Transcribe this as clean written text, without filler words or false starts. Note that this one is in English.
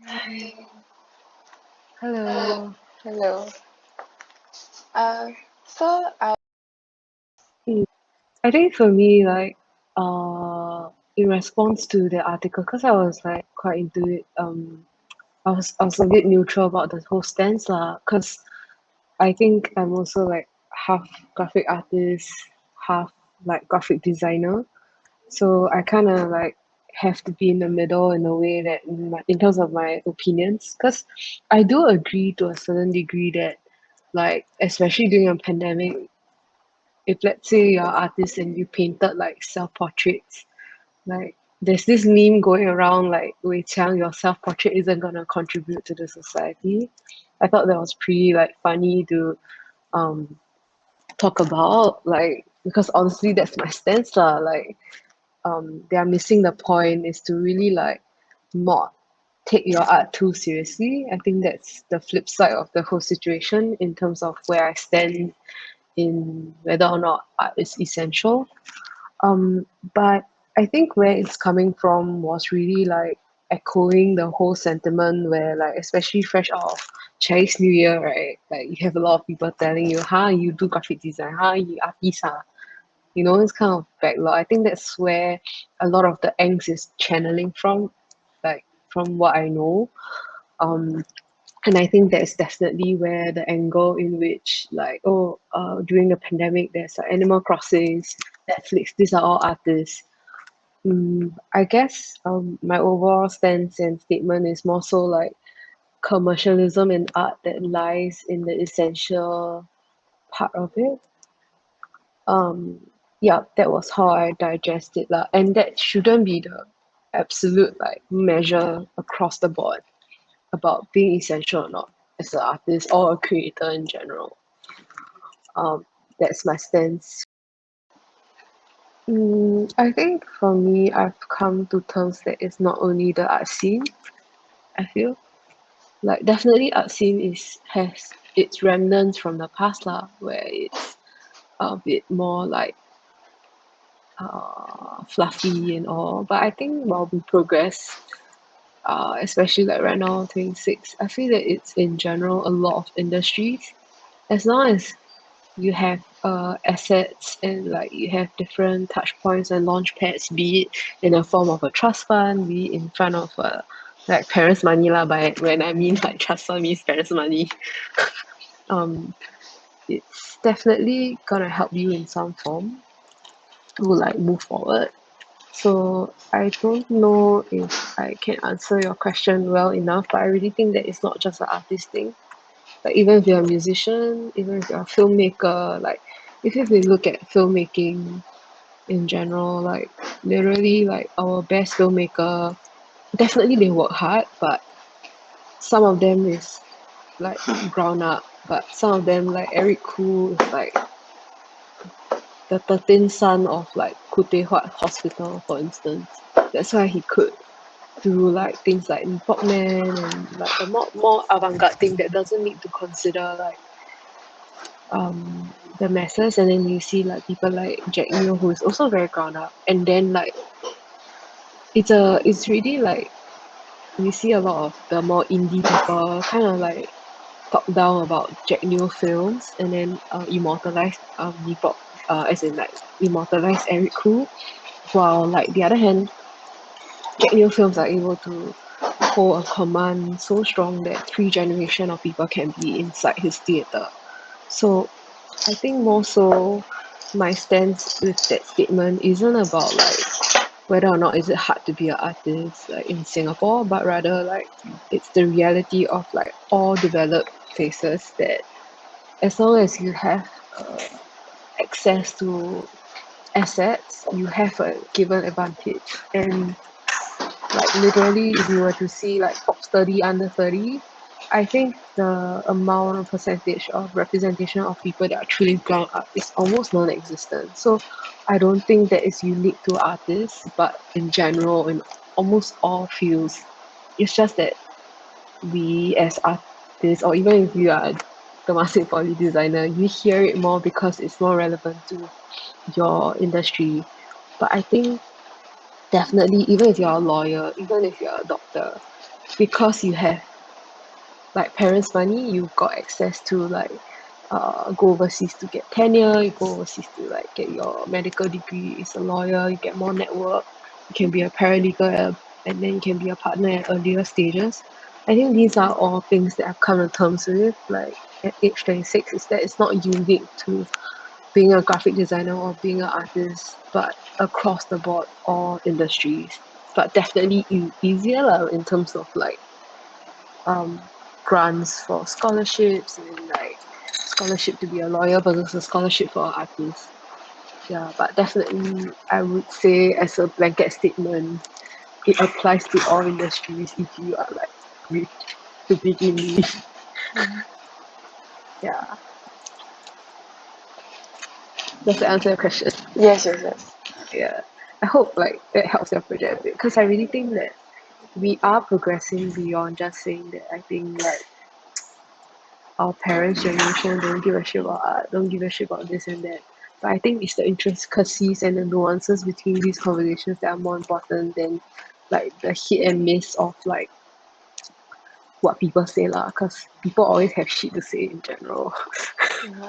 Hi. Hello. Hello. So I Mm, I think for me, in response to the article, because I was like quite into it, I was a bit neutral about the whole stance lah. Because I think I'm also like half graphic artist, half like graphic designer. So I kind of like have to be in the middle in a way that in terms of my opinions, because I do agree to a certain degree that like especially during a pandemic, if let's say you're an artist and you painted like self portraits, like there's this meme going around like Wei Qiang, your self portrait isn't gonna contribute to the society. I thought that was pretty like funny to um talk about, like because honestly that's my stance lah. Like they are missing the point is to really like not take your art too seriously. I think that's the flip side of the whole situation in terms of where I stand in whether or not art is essential. But I think where it's coming from was really like echoing the whole sentiment where like especially fresh out of Chinese New Year, right? Like you have a lot of people telling you, "Huh, you do graphic design? Huh, you artist? Huh?" You know, it's kind of backlog. I think that's where a lot of the angst is channeling from, like from what I know. Um, and I think that's definitely where the angle in which like during the pandemic there's like Animal Crossings, Netflix, these are all artists. I guess my overall stance and statement is more so like commercialism in art that lies in the essential part of it. Yeah, that was how I digest it lah, and that shouldn't be the absolute like measure across the board about being essential or not as an artist or a creator in general. That's my stance. I think for me, I've come to terms that it's not only the art scene. I feel like definitely art scene is has its remnants from the past lah, where it's a bit more like fluffy and all. But I think while we progress, especially like right now, 26, I feel that it's in general a lot of industries. As long as you have assets and like you have different touch points and launch pads, be it in a form of a trust fund, be it in front of like parents' money lah. By when I mean like trust fund means parents' money, um, it's definitely gonna help you in some form to like move forward. So I don't know if I can answer your question well enough, but I really think that it's not just an artist thing. Like even if you're a musician, even if you're a filmmaker, like if we look at filmmaking in general, like literally like our best filmmaker, definitely they work hard, but some of them is like ground up, but some of them like Eric Khoo is like the 13th son of like Khoo Teck Huat Hospital, for instance. That's why he could do like things like Pop Man and like a more avant-garde thing that doesn't need to consider like the masses, and then you see like people like Jack Neo who is also very ground up, and then like it's really like we see a lot of the more indie people kind of like talk down about Jack Neo films and then immortalize Nepop as in like immortalize Eric Khoo, while like the other hand Jack Neo films are able to hold a command so strong that three generation of people can be inside his theater. So I think more so my stance with that statement isn't about like whether or not is it hard to be an artist like in Singapore, but rather like it's the reality of like all developed places that as long as you have access to assets, you have a given advantage. And like literally, if you were to see like top 30 under 30, I think the amount or percentage of representation of people that are truly ground up is almost non-existent. So I don't think that is unique to artists, but in general, in almost all fields, it's just that we as artists, or even if you are a Temasek Poly designer, you hear it more because it's more relevant to your industry. But I think definitely, even if you're a lawyer, even if you're a doctor, because you have like parents' money, you got access to like go overseas to get tenure, you go overseas to like get your medical degree as a lawyer, you get more network, you can be a paralegal, and then you can be a partner at earlier stages. I think these are all things that I've come to terms with, like at age 26, is that it's not unique to being a graphic designer or being an artist, but across the board, all industries. But definitely easier lah, in terms of like grants for scholarships and like scholarship to be a lawyer versus a scholarship for an artist. Yeah, but definitely I would say as a blanket statement, it applies to all industries if you are like rich to begin with. Yeah. Does that answer your question? Yes, yes, yes. Yeah. I hope like that helps your project a bit because I really think that we are progressing beyond just saying that. I think like our parents' generation don't give a shit about art, don't give a shit about this and that. But I think it's the intricacies and the nuances between these conversations that are more important than like the hit and miss of like what people say lah. Because people always have shit to say in general.